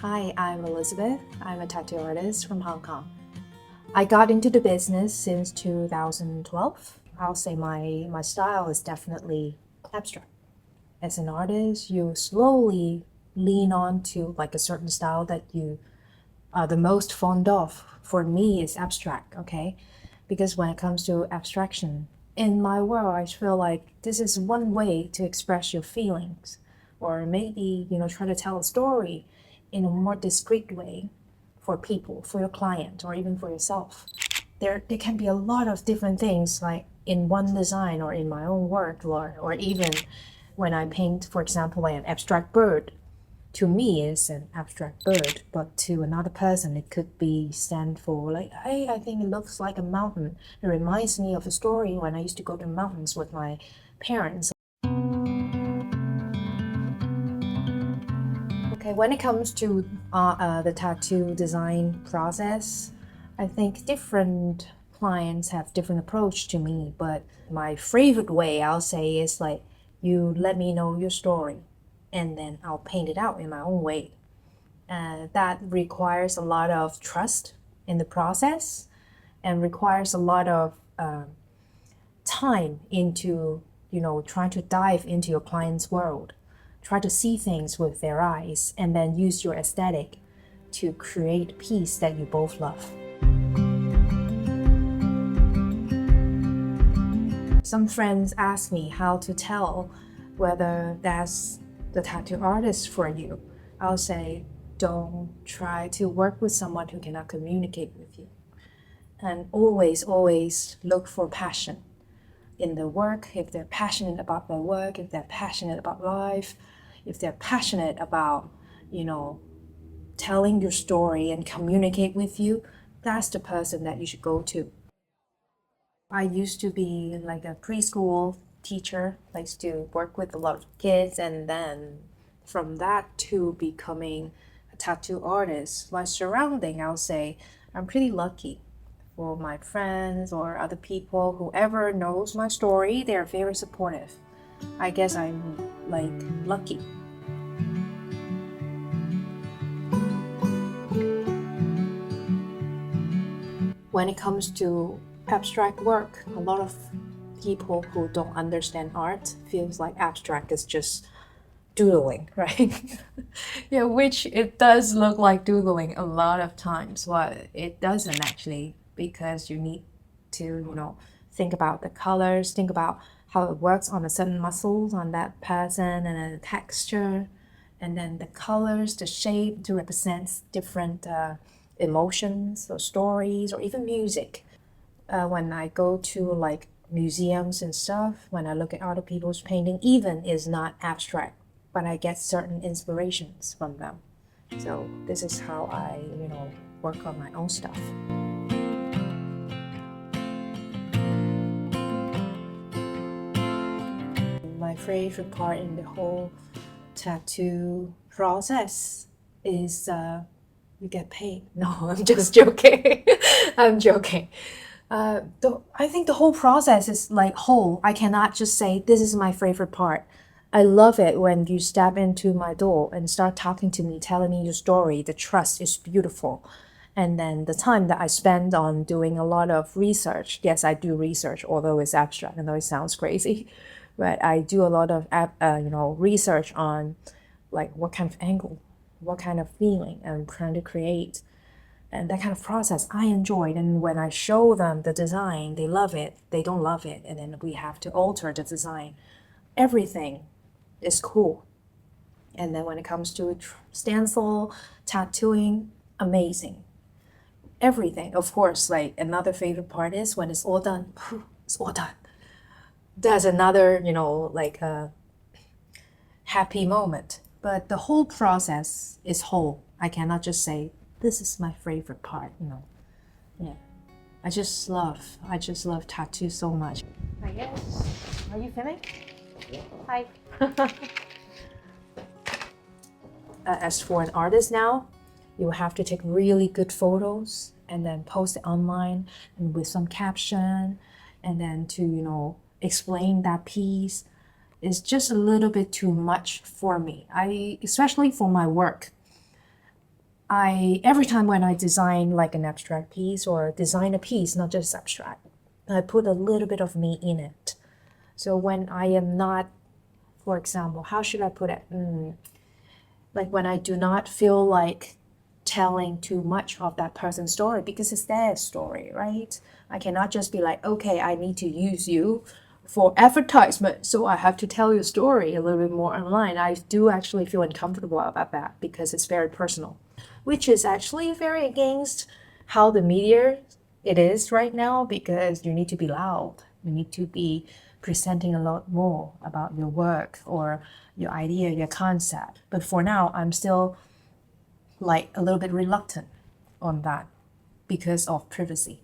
Hi, I'm Elizabeth. I'm a tattoo artist from Hong Kong. I got into the business since 2012. I'll say my style is definitely abstract. As an artist, you slowly lean on to like a certain style that you are the most fond of. For me, it's abstract, okay? Because when it comes to abstraction, in my world, I feel like this is one way to express your feelings, or maybe, try to tell a story in a more discreet way for people, for your client, or even for yourself. There can be a lot of different things like in one design or in my own work, or even when I paint, for example, like an abstract bird. To me, it's an abstract bird, but to another person, it could be stand for like, hey, I think it looks like a mountain. It reminds me of a story when I used to go to the mountains with my parents. Okay, when it comes to the tattoo design process, I think different clients have different approach to me, but my favorite way I'll say is like you let me know your story and then I'll paint it out in my own way. That requires a lot of trust in the process and requires a lot of time into trying to dive into your client's world, try to see things with their eyes, and then use your aesthetic to create a piece that you both love. Some friends ask me how to tell whether that's the tattoo artist for you. I'll say, don't try to work with someone who cannot communicate with you. And always look for passion in their work. If they're passionate about their work, if they're passionate about life, if they're passionate about, telling your story and communicate with you, that's the person that you should go to. I used to be like a preschool teacher, likes to work with a lot of kids, and then from that to becoming a tattoo artist, my surrounding, I'll say, I'm pretty lucky. For my friends or other people, whoever knows my story, they're very supportive. I guess I'm like lucky. When it comes to abstract work, a lot of people who don't understand art feels like abstract is just doodling, right? Yeah, which it does look like doodling a lot of times, but it doesn't actually, because you need to, think about the colors, think about how it works on a certain muscles on that person, and then the texture, and then the colors, the shape to represent different emotions or stories or even music. When I go to like museums and stuff, when I look at other people's painting, even is not abstract, but I get certain inspirations from them. So this is how I, work on my own stuff. My favorite part in the whole tattoo process is you get paid. No, I'm just joking. I'm joking. I think the whole process is like whole. I cannot just say this is my favorite part. I love it when you step into my door and start talking to me, telling me your story. The trust is beautiful. And then the time that I spend on doing a lot of research. Yes, I do research, although it's abstract. I know it sounds crazy, but I do a lot of research on like what kind of angle, what kind of feeling I'm trying to create, and that kind of process I enjoyed. And when I show them the design, they love it, they don't love it, and then we have to alter the design. Everything is cool. And then when it comes to stencil, tattooing, amazing. Everything, of course, like another favorite part is when it's all done, it's all done. That's another, like a happy moment. But the whole process is whole. I cannot just say, this is my favorite part. Yeah. I just love tattoos so much. I guess. Are you filming? Hi. As for an artist now, you will have to take really good photos and then post it online and with some caption, and then to, explain that piece is just a little bit too much for me. Especially for my work. every time when I design like an abstract piece or design a piece, not just abstract, I put a little bit of me in it. So when I am not, for example, how should I put it? Like when I do not feel like telling too much of that person's story because it's their story, right? I cannot just be like, okay, I need to use you for advertisement, so I have to tell your story a little bit more online. I do actually feel uncomfortable about that because it's very personal, which is actually very against how the media it is right now because you need to be loud. You need to be presenting a lot more about your work or your idea, your concept. But for now, I'm still like a little bit reluctant on that because of privacy.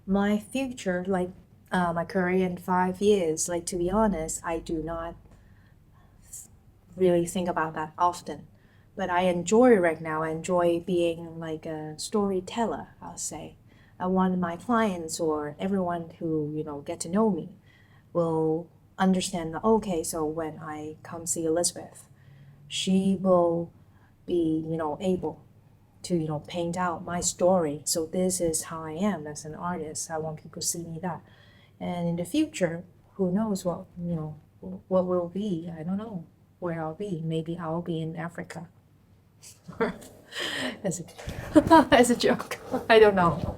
My future, like my career in 5 years, like to be honest, I do not really think about that often. But I enjoy right now. I enjoy being like a storyteller, I'll say. I want my clients or everyone who, get to know me will understand that, okay, so when I come see Elizabeth, she will be, able to, paint out my story. So this is how I am as an artist. I want people to see me that. And in the future, who knows what will be? I don't know where I'll be. Maybe I'll be in Africa. as a, as a joke. I don't know.